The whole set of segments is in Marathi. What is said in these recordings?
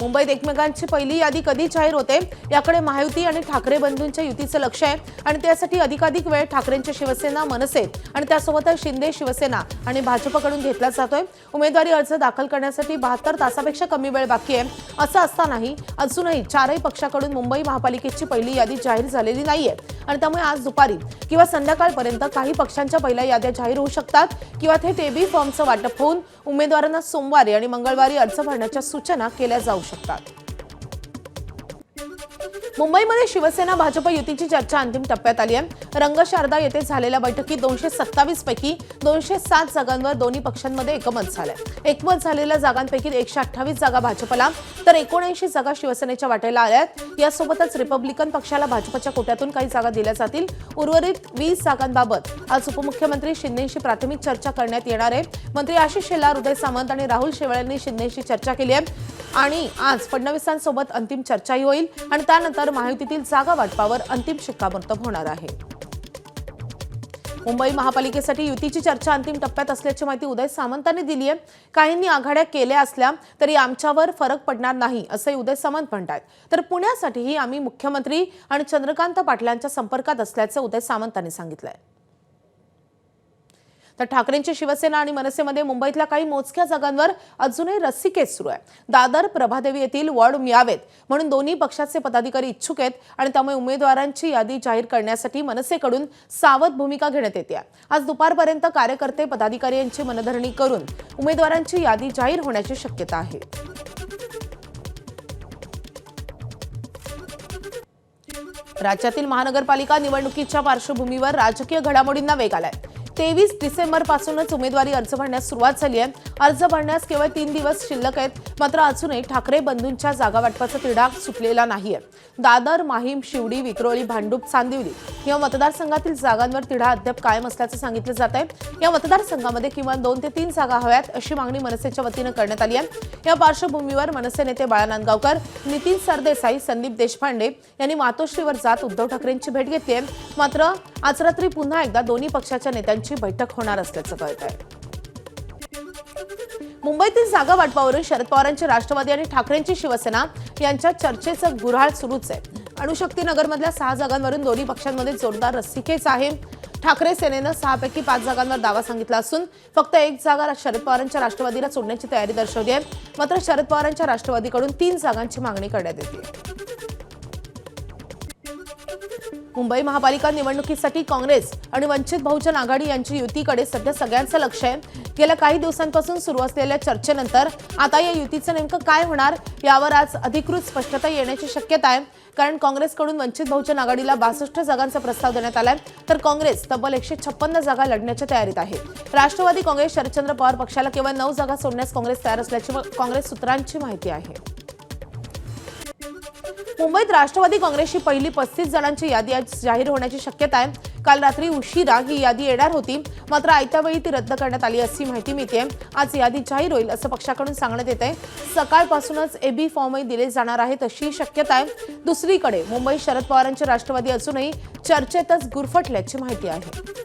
मुंबईत एकमेकांची पहिली यादी कधी जाहीर होते याकडे महायुती आणि ठाकरे बंधूंच्या युतीचं लक्ष आहे आणि त्यासाठी अधिकाधिक वेळ ठाकरेंची शिवसेना, मनसे आणि त्यासोबतच शिंदे शिवसेना आणि भाजपकडून घेतला जातोय। उमेदवारी अर्ज दाखल करण्यासाठी 72 तासापेक्षा कमी वेळ बाकी आहे। असं असतानाही अजूनही चारही पक्षाकडून मुंबई महापालिकेची पहिली यादी जाहीर झालेली नाहीये आणि त्यामुळे आज दुपारी किंवा संध्याकाळपर्यंत काही पक्षांच्या पहिल्या याद्या जाहीर होऊ शकतात किंवा थेट एबी फॉर्मचं वाटप होऊन उमेदवारांना सोमवारी आणि मंगळवारी अर्ज भरण्याच्या सूचना केल्या जाऊ शकतात। मुंबईमध्ये शिवसेना भाजप युतीची चर्चा अंतिम टप्प्यात आली आहे। रंगशारदा येथे झालेल्या बैठकीत 227 पैकी 207 जागांवर दोन्ही पक्षांमध्ये एकमत झालंय। एकमत झालेल्या जागांपैकी 128 जागा भाजपला तर 79 जागा शिवसेनेच्या वाटेला आल्यात। यासोबतच रिपब्लिकन पक्षाला भाजपच्या कोट्यातून काही जागा दिल्या जातील। उर्वरित 20 जागांबाबत आज उपमुख्यमंत्री शिंदेशी प्राथमिक चर्चा करण्यात येणार आहे। मंत्री आशिष शेलार, उदय सामंत आणि राहुल शेवाळे यांनी शिंदेशी चर्चा केली आहे आणि आज फडणवीसांसोबत अंतिम चर्चाही होईल आणि त्यानंतर महायुतीतील जागा वाटपावर अंतिम शिक्कामोर्तब होणार आहे। मुंबई महापालिकेसाठी युतीची चर्चा अंतिम टप्प्यात असल्याची माहिती उदय सामंतांनी दिली आहे। काहींनी आघाड्या केल्या असल्या तरी आमच्यावर फरक पडणार नाही असे उदय सामंत म्हणतात। तर पुण्यासाठीही आम्ही मुख्यमंत्री आणि चंद्रकांत पाटलांच्या संपर्कात असल्याचे उदय सामंतांनी सांगितलंय। तर ठाकरेंची शिवसेना आणि मनसेमध्ये मुंबईतल्या काही मोजक्या जागांवर अजूनही रस्सीखेच सुरू आहे। दादर, प्रभादेवी येथील वॉर्ड मिळावेत म्हणून दोन्ही पक्षाचे पदाधिकारी इच्छुक आहेत आणि त्यामुळे उमेदवारांची यादी जाहीर करण्यासाठी मनसेकडून सावध भूमिका घेण्यात येते। आज दुपारपर्यंत कार्यकर्ते पदाधिकारी यांची मनधरणी करून उमेदवारांची यादी जाहीर होण्याची शक्यता आहे। राज्यातील महानगरपालिका निवडणुकीच्या पार्श्वभूमीवर राजकीय घडामोडींना वेग आलाय। 23 डिसेंबरपासूनच उमेदवारी अर्ज भरण्यास सुरुवात झाली आहे। अर्ज भरण्यास केवळ 3 दिवस शिल्लक आहेत, मात्र अजूनही ठाकरे बंधूंच्या जागा वाटपाचा तिढा सुटलेला नाहीये। दादर, माहीम, शिवडी, विक्रोळी, भांडूप, चांदिवली या मतदारसंघातील जागांवर तिढा अद्याप कायम असल्याचं सांगितलं जात आहे। या मतदारसंघामध्ये किमान 2 ते 3 जागा हव्यात अशी मागणी मनसेच्या वतीनं करण्यात आली आहे। या पार्श्वभूमीवर मनसे नेते बाळा नांदगावकर, नितीन सरदेसाई, संदीप देशपांडे यांनी मातोश्रीवर जात उद्धव ठाकरेंची भेट घेतली आहे। मात्र आज रात्री पुन्हा एकदा दोन्ही पक्षाच्या नेत्यांची बैठक होणार असल्याचं कळत आहे। मुंबईतील जागा वाटपावरून शरद पवारांची राष्ट्रवादी आणि ठाकरेंची शिवसेना यांच्या चर्चेचं गुऱ्हाळ सुरूच आहे। अणुशक्ती नगरमधल्या 6 जागांवरून दोन्ही पक्षांमध्ये जोरदार रस्सीखेच आहे। ठाकरे सेनेनं 6 पैकी 5 जागांवर दावा सांगितला असून फक्त 1 जागा शरद पवारांच्या राष्ट्रवादीला सोडण्याची तयारी दर्शवली आहे। मात्र शरद पवारांच्या राष्ट्रवादीकडून 3 जागांची मागणी करण्यात येते। मुंबई महापालिका निवडणुकीसाठी काँग्रेस आणि वंचित बहुजन आघाडी यांची युतीकडे सध्या सगळ्यांचं लक्ष आहे। गेल्या काही दिवसांपासून सुरू असलेल्या चर्चेनंतर आता या युतीचं नेमकं काय होणार यावर आज अधिकृत स्पष्टता येण्याची शक्यता आहे। कारण काँग्रेसकडून वंचित बहुजन आघाडीला 62 जागांचा प्रस्ताव देण्यात आलाय, तर काँग्रेस तब्बल 156 जागा लढण्याच्या तयारीत आहे। राष्ट्रवादी काँग्रेस शरदचंद्र पवार पक्षाला केवळ 9 जागा सोडण्यास काँग्रेस तयार असल्याची काँग्रेस सूत्रांची माहिती आहे। मुंबईत राष्ट्रवादी काँग्रेसची पहिली 35 जणांची यादी आज जाहीर होण्याची शक्यता आहे। काल रात्री उशिरा ही यादी येणार होती, मात्र आयत्या वेळी ती रद्द करण्यात आली अशी माहिती मिळते। आज यादी जाहीर होईल असं पक्षाकडून सांगण्यात येते। सकाळपासूनच एबी फॉर्मही दिले जाणार आहेत अशी शक्यता आहे। दुसरीकडे मुंबई शरद पवारांचे राष्ट्रवादी अजूनही चर्चेतच गुरफटल्याची माहिती आहे।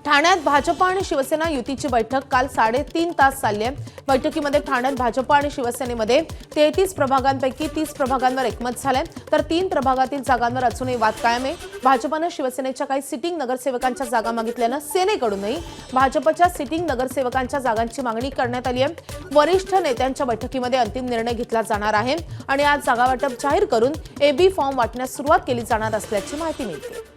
ठाण्यात भाजप आणि शिवसेना युतीची बैठक काल 3.5 तास चालली आहे। बैठकीमध्ये ठाण्यात भाजप आणि शिवसेनेमध्ये 33 प्रभागांपैकी 30 प्रभागांवर एकमत झालंय, तर 3 प्रभागातील जागांवर अजूनही वाद कायम आहे। भाजपनं शिवसेनेच्या काही सिटिंग नगरसेवकांच्या जागा मागितल्यानं सेनेकडूनही भाजपच्या सिटिंग नगरसेवकांच्या जागांची मागणी करण्यात आली आहे। वरिष्ठ नेत्यांच्या बैठकीमध्ये अंतिम निर्णय घेतला जाणार आहे आणि आज जागा वाटप जाहीर करून एबी फॉर्म वाटण्यास सुरुवात केली जाणार असल्याची माहिती मिळते।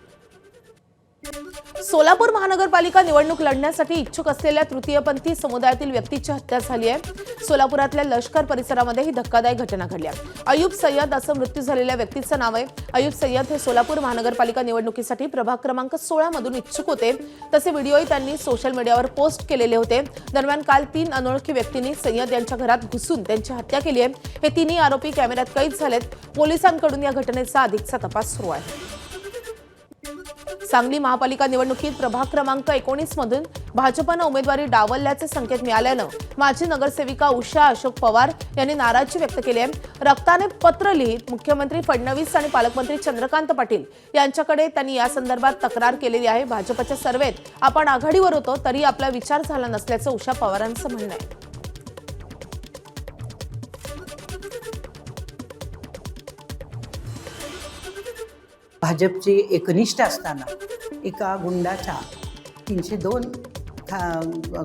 सोलापूर महानगरपालिका निवडणूक लढण्यासाठी इच्छुक असलेल्या तृतीयपंथी समुदायातील व्यक्तीची हत्या झाली आहे। सोलापुरातल्या लष्कर परिसरामध्ये ही धक्कादायक घटना घडली आहे। अयूब सय्यद असं मृत्यू झालेल्या व्यक्तीचं नाव आहे। अयूब सय्यद हे सोलापूर महानगरपालिका निवडणुकीसाठी प्रभाग क्रमांक 16 मधून इच्छुक होते। तसे व्हिडिओही त्यांनी सोशल मीडियावर पोस्ट केलेले होते। दरम्यान काल 3 अनोळखी व्यक्तींनी सय्यद यांच्या घरात घुसून त्यांची हत्या केली आहे। हे तिन्ही आरोपी कॅमेऱ्यात कैद झालेत। पोलिसांकडून या घटनेचा अधिकचा तपास सुरू आहे। सांगली महापालिका निवडणुकीत प्रभाग क्रमांक 19 मधून भाजपनं उमेदवारी डावलल्याचे संकेत मिळाल्यानं माजी नगरसेविका उषा अशोक पवार यांनी नाराजी व्यक्त केली आहे। रक्ताने पत्र लिहित मुख्यमंत्री फडणवीस आणि पालकमंत्री चंद्रकांत पाटील यांच्याकडे त्यांनी या संदर्भात तक्रार केलेली आहे। भाजपच्या सर्वेत आपण आघाडीवर होतो तरी आपला विचार झाला नसल्याचं उषा पवारांचं म्हणणं आहे। भाजपची एकनिष्ठ असताना एका गुंडाच्या 302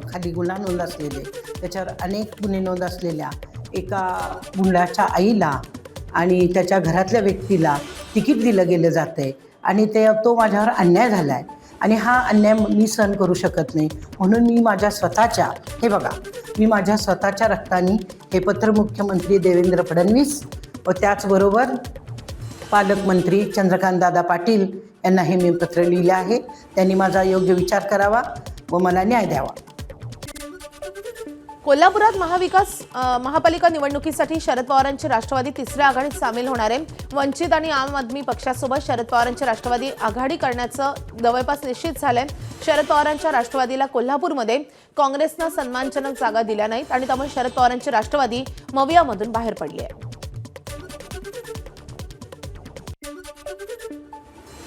खाली गुन्हा नोंद असलेले, त्याच्यावर अनेक गुन्हे नोंद असलेल्या एका गुंडाच्या आईला आणि त्याच्या घरातल्या व्यक्तीला तिकीट दिलं गेलं जातं आहे आणि तो माझ्यावर अन्याय झाला आहे आणि हा अन्याय मी सहन करू शकत नाही. म्हणून मी माझ्या स्वतःच्या मी माझ्या स्वतःच्या रक्ताने हे पत्र मुख्यमंत्री देवेंद्र फडणवीस व त्याचबरोबर पालकमंत्री चंद्रकांतदादा पाटील यांना हे मी पत्र लिहिलं आहे. त्यांनी माझा योग्य विचार करावा व मला न्याय द्यावा. कोल्हापुरात महापालिका निवडणुकीसाठी शरद पवारांची राष्ट्रवादी तिसऱ्या आघाडीत सामील होणार आहे. वंचित आणि आम आदमी पक्षासोबत शरद पवारांची राष्ट्रवादी आघाडी करण्याचं जवळपास निश्चित झालंय. शरद पवारांच्या राष्ट्रवादीला कोल्हापूरमध्ये काँग्रेसनं सन्मानजनक जागा दिल्या नाहीत आणि त्यामुळे शरद पवारांची राष्ट्रवादी मवियामधून बाहेर पडली आहे.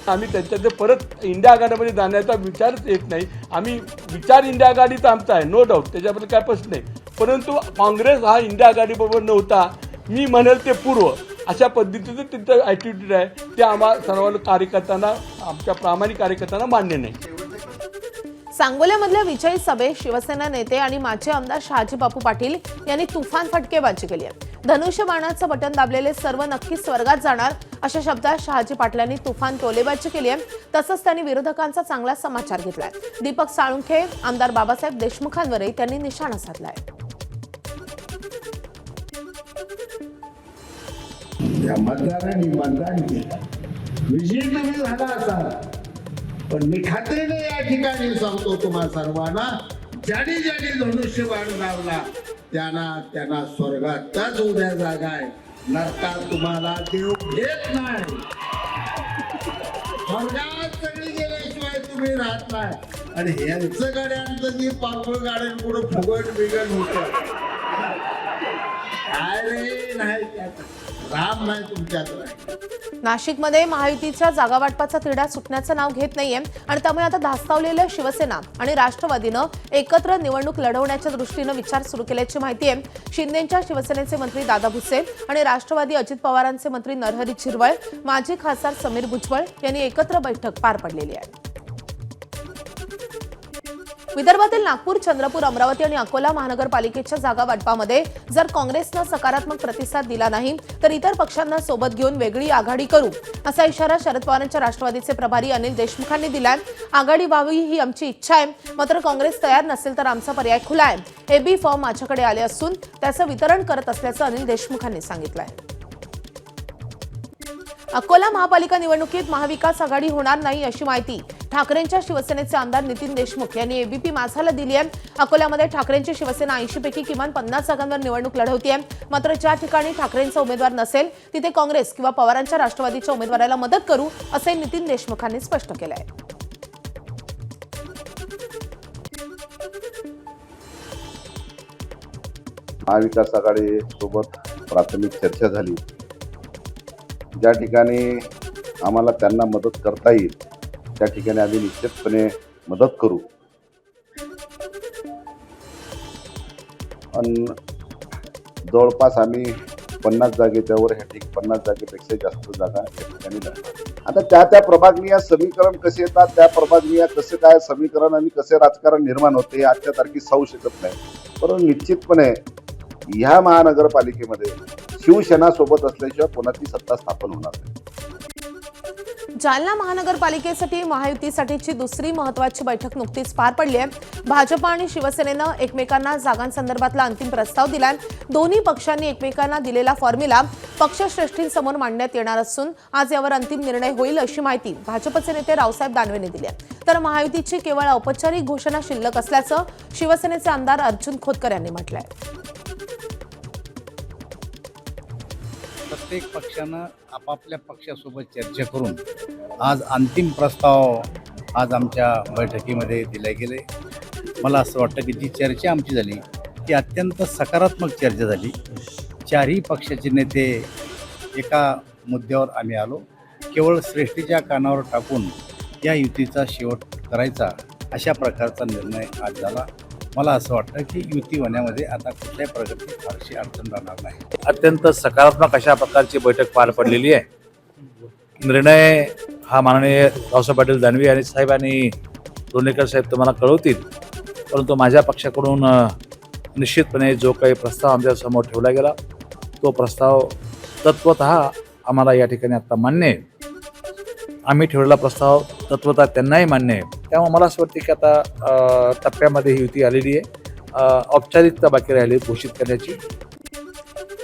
आम्ही त्याच्यात परत इंडिया आघाडीमध्ये जाण्याचा विचारच येत नाही. आम्ही विचार इंडिया आघाडीचा आमचा आहे, नो डाऊट, त्याच्याबद्दल काय प्रश्न नाही. परंतु काँग्रेस हा इंडिया आघाडीबरोबर नव्हता, मी म्हणेल ते पूर्व अशा पद्धतीचं त्यांचं ॲटिट्यूड आहे, ते आम्हा सर्व कार्यकर्त्यांना, आमच्या प्रामाणिक कार्यकर्त्यांना मान्य नाही. सांगोल्यामधल्या विजयी सभेत शिवसेना नेते आणि माजी आमदार शहाजी बापू पाटील यांनी तुफान फटकेबाजी केली आहे. धनुष्यबाणाचं बटन दाबलेले सर्व नक्की स्वर्गात जाणार अशा शब्दात शहाजी पाटलांनी तुफान टोलेबाजी केली आहे. तसंच त्यांनी विरोधकांचा चांगला समाचार घेतलाय. दीपक साळुंखे, आमदार बाबासाहेब देशमुखांवरही त्यांनी निशाणा साधलाय. मतदारांनी मतदान केलं, विजय तुम्ही झाला असाल, पण मी खात्रीने या ठिकाणी सांगतो तुम्हा सर्वांना, ज्याने ज्याने धनुष्यबाण लावला त्यांना स्वर्गातच उद्या जागा आहे. नरकात तुम्हाला देव घेत नाही. स्वर्गात सगळी गेल्याशिवाय तुम्ही राहत नाही. आणि यांचं गाड्यांचं जी पापळ गाड्यां पुढे फुगट बिगट होत काय रे, नाही राम नाही तुमच्यात. नाशिकमध्ये महायुतीच्या जागा वाटपाचा तिढा सुटण्याचं नाव घेत नाहीये आणि त्यामुळे आता धास्तावलेल्या शिवसेना आणि राष्ट्रवादीनं एकत्र निवडणूक लढवण्याच्या दृष्टीनं विचार सुरू केल्याची माहिती आहे. शिंदेच्या शिवसेनेचे मंत्री दादा भुसे आणि राष्ट्रवादी अजित पवारांचे मंत्री नरहरी झिरवळ, माजी खासदार समीर भुजबळ यांनी एकत्र बैठक पार पडलेली आहे. विदर्भातील नागपूर, चंद्रपूर, अमरावती आणि अकोला महानगरपालिकेच्या जागा वाटपामध्ये जर काँग्रेसनं सकारात्मक प्रतिसाद दिला नाही तर इतर पक्षांना सोबत घेऊन वेगळी आघाडी करू असा इशारा शरद पवारांच्या राष्ट्रवादीचे प्रभारी अनिल देशमुखांनी दिलाय. आघाडी व्हावी ही आमची इच्छा आहे, मात्र काँग्रेस तयार नसेल तर आमचा पर्याय खुला आहे. एबी फॉर्म माझ्याकडे आले असून त्याचं वितरण करत असल्याचं अनिल देशमुखांनी सांगितलंय. अकोला महापालिका निवडणुकीत महाविकास आघाडी होणार नाही अशी माहिती ठाकरेंच्या शिवसेनेचे आमदार नितीन देशमुख यांनी एबीपी माझाला दिली आहे. अकोल्यामध्ये ठाकरेंची शिवसेना 80 पैकी किमान 50 जागांवर निवडणूक लढवते आहे. मात्र ज्या ठिकाणी ठाकरेंचा उमेदवार नसेल तिथे काँग्रेस किंवा पवारांच्या राष्ट्रवादीच्या उमेदवाराला मदत करू असे नितीन देशमुखांनी स्पष्ट केलं आहे. महाविकास आघाडी सोबत प्राथमिक चर्चा झाली. ज्या ठिकाणी आम्हाला त्यांना मदत करता येईल त्या ठिकाणी आम्ही निश्चितपणे मदत करू. पण जवळपास आम्ही 50 जागेच्या वर 50 जागेपेक्षा जास्त जागा या ठिकाणी लढणार. आता त्या प्रभागनीय समीकरण कसे येतात, त्या प्रभागनीय कसे काय समीकरण आणि कसे राजकारण निर्माण होते आजच्या तारखेत सांगू शकत नाही. परंतु निश्चितपणे ह्या महानगरपालिकेमध्ये शिवसेना सोबत असल्याशिवाय कोणाची सत्ता स्थापन होणार नाही. जालना महानगरपालिकेसाठी महायुतीसाठीची दुसरी महत्त्वाची बैठक नुकतीच पार पडली आहे. भाजप आणि शिवसेनेनं एकमेकांना जागांसंदर्भातला अंतिम प्रस्ताव दिलाय. दोन्ही पक्षांनी एकमेकांना दिलेला फॉर्म्युला पक्षश्रेष्ठींसमोर मांडण्यात येणार असून आज यावर अंतिम निर्णय होईल अशी माहिती भाजपचे नेते रावसाहेब दानवेंनी दिली आहे. तर महायुतीची केवळ औपचारिक घोषणा शिल्लक असल्याचं शिवसेनेचे आमदार अर्जुन खोतकर यांनी म्हटलंय. प्रत्येक पक्षानं आपापल्या पक्षासोबत चर्चा करून आज अंतिम प्रस्ताव आज आमच्या बैठकीमध्ये दिले गेले. मला असं वाटतं की जी चर्चा आमची झाली ती अत्यंत सकारात्मक चर्चा झाली. चारही पक्षाचे नेते एका मुद्द्यावर आम्ही आलो. केवळ श्रेष्ठीच्या कानावर टाकून या युतीचा शेवट करायचा अशा प्रकारचा निर्णय आज झाला. मला असं वाटतं की युती होण्यामध्ये आता कुठल्याही प्रकारची फारशी अडचण राहणार नाही. अत्यंत सकारात्मक अशा प्रकारची बैठक पार पडलेली आहे. निर्णय हा माननीय रावसाहेब पाटील दानवे आणि साहेब आणि लोणीकर साहेब तुम्हाला कळवतील, परंतु माझ्या पक्षाकडून निश्चितपणे जो काही प्रस्ताव आमच्या समोर ठेवला गेला तो प्रस्ताव तत्वतः आम्हाला या ठिकाणी आता मान्य आहे. आम्ही ठेवलेला प्रस्ताव तत्वतः त्यांनाही मान्य आहे. त्यामुळे मला असं वाटतं की आता टप्प्यामध्ये ही युती आलेली आहे. औपचारिकता बाकी राहिली घोषित करण्याची.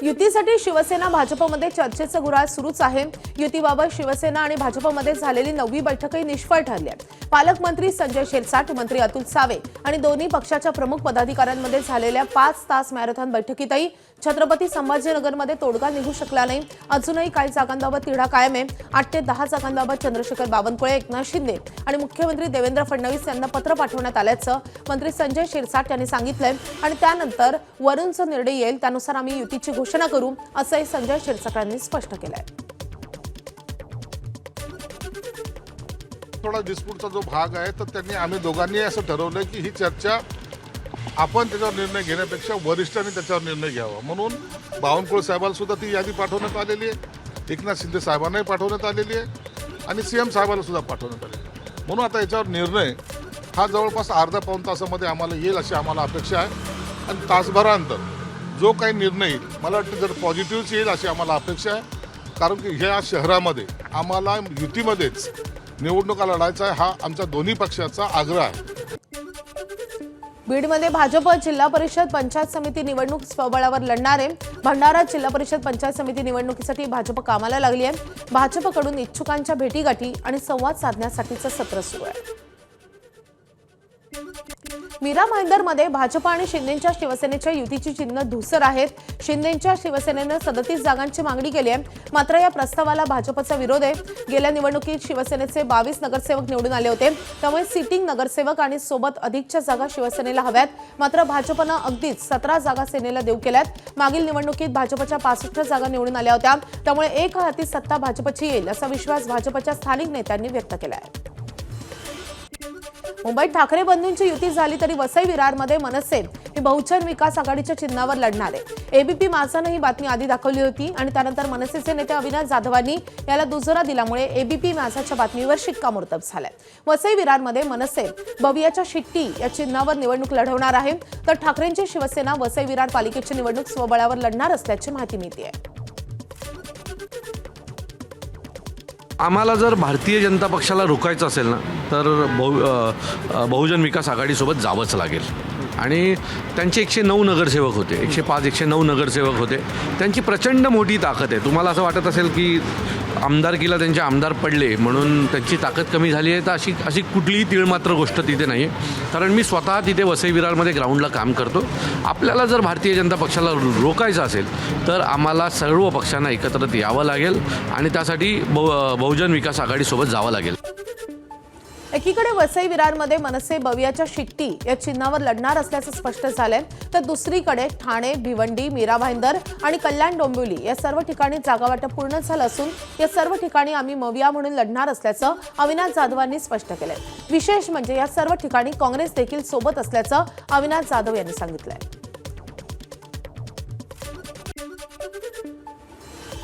युतीसाठी शिवसेना भाजपमध्ये चर्चेचं गुऱ्हाळ सुरूच आहे. युतीबाबत शिवसेना आणि भाजपमध्ये झालेली 9वी बैठकही निष्फळ ठरली आहे. पालकमंत्री संजय शिरसाट, मंत्री अतुल सावे आणि दोन्ही पक्षाच्या प्रमुख पदाधिकाऱ्यांमध्ये झालेल्या 5 तास मॅरेथॉन बैठकीतही छत्रपती संभाजीनगरमध्ये तोडगा निघू शकला नाही. अजूनही काही जागांबाबत तिढा कायम आहे. 8 ते 10 जागांबाबत चंद्रशेखर बावनकुळे, एकनाथ शिंदे आणि मुख्यमंत्री देवेंद्र फडणवीस यांना पत्र पाठवण्यात आल्याचं मंत्री संजय शिरसाट यांनी सांगितलंय आणि त्यानंतर वरूनचा निर्णय येईल त्यानुसार आम्ही युतीची घोषणा करू असंही संजय शिरसाट यांनी स्पष्ट केलंय. थोडा डिस्प्यूटचा जो भाग आहे तर त्यांनी आम्ही दोघांनी असं ठरवलं की ही चर्चा आपण त्याच्यावर निर्णय घेण्यापेक्षा वरिष्ठांनी त्याच्यावर निर्णय घ्यावा, म्हणून बावनकुळे साहेबांना सुद्धा ती यादी पाठवण्यात आलेली आहे, एकनाथ शिंदे साहेबांनाही पाठवण्यात आलेली आहे आणि CM साहेबांना सुद्धा पाठवण्यात आलेली आहे. म्हणून आता याच्यावर निर्णय हा जवळपास अर्धा-पाऊण तासामध्ये आम्हाला येईल अशी आम्हाला अपेक्षा आहे आणि तासभरानंतर जो काही निर्णय येईल मला वाटतं जर पॉझिटिव्हच येईल अशी आम्हाला अपेक्षा आहे. कारण की ह्या शहरामध्ये आम्हाला युतीमध्येच निवडणुका लढायचा आहे हा आमच्या दोन्ही पक्षाचा आग्रह आहे. बीडमध्ये भाजप जिल्हा परिषद पंचायत समिती निवडणूक स्वबळावर लढणार आहे. भंडारा जिल्हा परिषद पंचायत समिती निवडणुकीसाठी भाजप कामाला लागली आहे. भाजपकडून इच्छुकांच्या भेटीगाठी आणि संवाद साधण्यासाठीचं सत्र सुरू आहे. मीरा भाईंदरमध्ये भाजप आणि शिंदेच्या शिवसेनेच्या युतीची चिन्ह धूसर आहेत. शिंदेच्या शिवसेनेनं 37 जागांची मागणी केली आहे, मात्र या प्रस्तावाला भाजपचा विरोध आहे. गेल्या निवडणुकीत शिवसेनेचे 22 नगरसेवक निवडून आले होते, त्यामुळे सिटिंग नगरसेवक आणि सोबत अधिकच्या जागा शिवसेनेला हव्यात. मात्र भाजपनं अगदीच 17 जागा सेनेला देऊ केल्यात. मागील निवडणुकीत भाजपच्या 65 जागा निवडून आल्या होत्या, त्यामुळे एक हाती सत्ता भाजपची येईल असा विश्वास भाजपच्या स्थानिक नेत्यांनी व्यक्त केला आहे. मुंबईत ठाकरे बंधूंची युती झाली तरी वसई विरारमध्ये मनसे हे बहुजन विकास आघाडीच्या चिन्हावर लढणार आहे. एबीपी माझानं ही बातमी आधी दाखवली होती आणि त्यानंतर मनसेचे नेते अविनाश जाधवांनी याला दुजोरा दिल्यामुळे एबीपी माझाच्या बातमीवर शिक्कामोर्तब झालाय. वसई विरारमध्ये मनसे बवियाच्या शिट्टी या चिन्हावर निवडणूक लढवणार आहे, तर ठाकरेंची शिवसेना वसई विरार पालिकेची निवडणूक स्वबळावर लढणार असल्याची माहिती मिळते. आम्हाला जर भारतीय जनता पक्षाला रोखायचं असेल ना तर बहुजन विकास आघाडीसोबत जावंच लागेल. आणि त्यांचे 109 नगरसेवक होते, 105-109 नगरसेवक होते. त्यांची प्रचंड मोठी ताकद आहे. तुम्हाला असं वाटत असेल की आमदारकीला त्यांचे आमदार पडले म्हणून त्यांची ताकद कमी झाली आहे, तर अशी कुठलीही तीळमात्र गोष्ट तिथे नाही आहे. कारण मी स्वतः तिथे वसई विरारमध्ये ग्राउंडला काम करतो. आपल्याला जर भारतीय जनता पक्षाला रोखायचं असेल तर आम्हाला सर्व पक्षांना एकत्रित यावं लागेल आणि त्यासाठी बहुजन विकास आघाडीसोबत जावं लागेल. एकीकडे वसई विरारमध्ये मनसे बवियाच्या शिट्टी या चिन्हावर लढणार असल्याचं स्पष्ट झालंय, तर दुसरीकडे ठाणे, भिवंडी, मीरा भाईंदर आणि कल्याण डोंबिवली या सर्व ठिकाणी जागावाटप पूर्ण झालं असून या सर्व ठिकाणी आम्ही मविया म्हणून लढणार असल्याचं अविनाश जाधवांनी स्पष्ट केलंय. विशेष म्हणजे या सर्व ठिकाणी काँग्रेस देखील सोबत असल्याचं अविनाश जाधव यांनी सांगितलंय.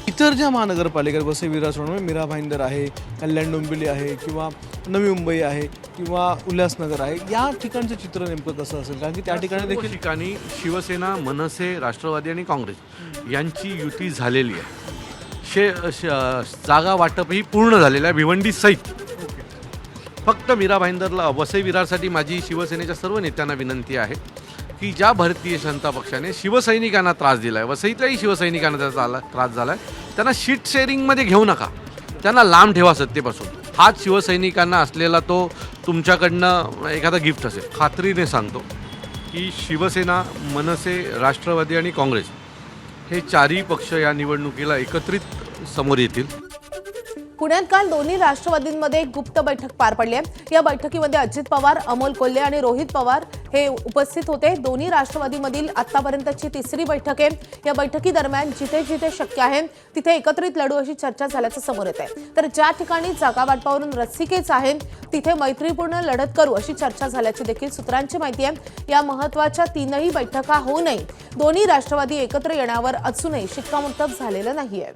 इतर ज्या महानगरपालिका वसई विरार सोडून मीरा भाईंदर आहे, कल्याण डोंबिवली आहे किंवा नवी मुंबई आहे किंवा उल्हासनगर आहे, या ठिकाणचं चित्र नेमकं कसं असेल? कारण की त्या ठिकाणी देखील ठिकाणी शिवसेना, मनसे, राष्ट्रवादी आणि काँग्रेस यांची युती झालेली आहे. जागा वाटपही पूर्ण झालेलं आहे भिवंडी सहित. फक्त मीरा भाईंदरला वसई विरारसाठी माझी शिवसेनेच्या सर्व नेत्यांना विनंती आहे की ज्या भारतीय जनता पक्षाने शिवसैनिकांना त्रास दिला आहे, वसईतल्याही शिवसैनिकांना त्याचा त्रास झाला आहे, त्यांना शीट शेअरिंगमध्ये घेऊ नका, त्यांना लांब ठेवा सत्तेपासून. हाच शिवसैनिकांना असलेला तो तुमच्याकडनं एखादा गिफ्ट असेल. खात्रीने सांगतो की शिवसेना, मनसे, राष्ट्रवादी आणि काँग्रेस हे चारही पक्ष या निवडणुकीला एकत्रित समोर येतील. पुण्यात काल दोन्ही राष्ट्रवादींमध्ये एक गुप्त बैठक पार पडली आहे. या बैठकीमध्ये अजित पवार, अमोल कोल्हे आणि रोहित पवार हे उपस्थित होते. दोन्ही राष्ट्रवादीमधील आतापर्यंतची तिसरी बैठक आहे. या बैठकीदरम्यान जिथे जिथे शक्य आहे तिथे एकत्रित लढू अशी चर्चा झाल्याचं समोर येत आहे. तर ज्या ठिकाणी जागा वाटपावरून रस्सीकेच आहे तिथे मैत्रीपूर्ण लढत करू अशी चर्चा झाल्याची देखील सूत्रांची माहिती आहे. या महत्त्वाच्या 3ही बैठका होऊनही दोन्ही राष्ट्रवादी एकत्र येण्यावर अजूनही शिक्कामोर्तब झालेलं नाहीये.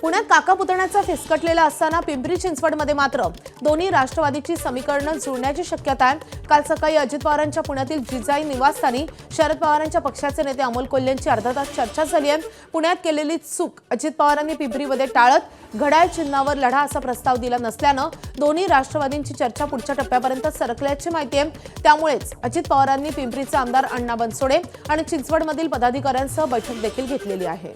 पुण्यात काका पुतण्याचा फिसकटलेला असताना पिंपरी चिंचवडमध्ये मात्र दोन्ही राष्ट्रवादीची समीकरणं जुळण्याची शक्यता आहे. काल सकाळी अजित पवारांच्या पुण्यातील जिजाई निवासस्थानी शरद पवारांच्या पक्षाचे नेते अमोल कोल्हेंची अर्धा तास चर्चा झाली आहे. पुण्यात केलेली चूक अजित पवारांनी पिंपरीमध्ये टाळत घड्याळ चिन्हावर लढा असा प्रस्ताव दिला नसल्यानं दोन्ही राष्ट्रवादींची चर्चा पुढच्या टप्प्यापर्यंत सरकल्याची माहिती आहे. त्यामुळेच अजित पवारांनी पिंपरीचे आमदार अण्णा बनसोडे आणि चिंचवडमधील पदाधिकाऱ्यांसह बैठक देखील घेतलेली आहे.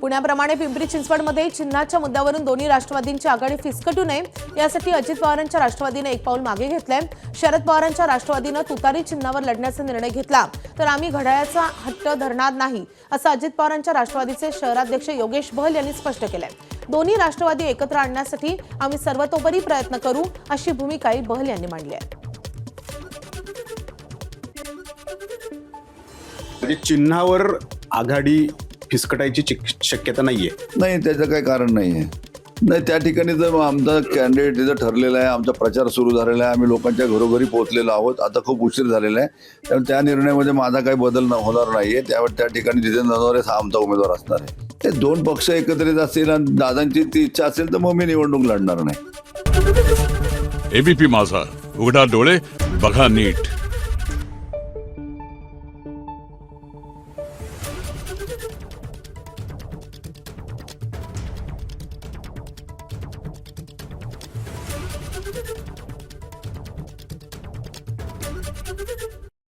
पुण्याप्रमाणे पिंपरी चिंचवडमध्ये चिन्हाच्या मुद्द्यावरून दोन्ही राष्ट्रवादींची आघाडी फिसकटू नये यासाठी अजित पवारांच्या राष्ट्रवादीने एक पाऊल मागे घेतलंय. शरद पवारांच्या राष्ट्रवादीनं तुतारी चिन्हावर लढण्याचा निर्णय घेतला तर आम्ही घड्याळाचा हट्ट धरणार नाही असं अजित पवारांच्या राष्ट्रवादीचे शहराध्यक्ष योगेश बहल यांनी स्पष्ट केलंय. दोन्ही राष्ट्रवादी एकत्र आणण्यासाठी आम्ही सर्वतोपरी प्रयत्न करू अशी भूमिकाही बहल यांनी मांडली आहे. चिन्हावर आघाडी फिसकटायची शक्यता नाहीये. नाही, त्याचं काही कारण नाही आहे. नाही, त्या ठिकाणी जर आमचा कॅन्डिडेट तिथं ठरलेला आहे, आमचा प्रचार सुरू झालेला आहे, आम्ही लोकांच्या घरोघरी पोहोचलेलो आहोत. आता खूप उशीर झालेला आहे, त्यामुळे त्या निर्णयामध्ये माझा काही बदल होणार नाही आहे. त्यामुळे त्या ठिकाणी जितेंद्र नरवरे हा आमचा उमेदवार असणार आहे. ते दोन पक्ष एकत्रित असतील आणि दादांची ती इच्छा असेल तर मग मी निवडणूक लढणार नाही. एबीपी माझा, उघडा डोळे बघा नीट.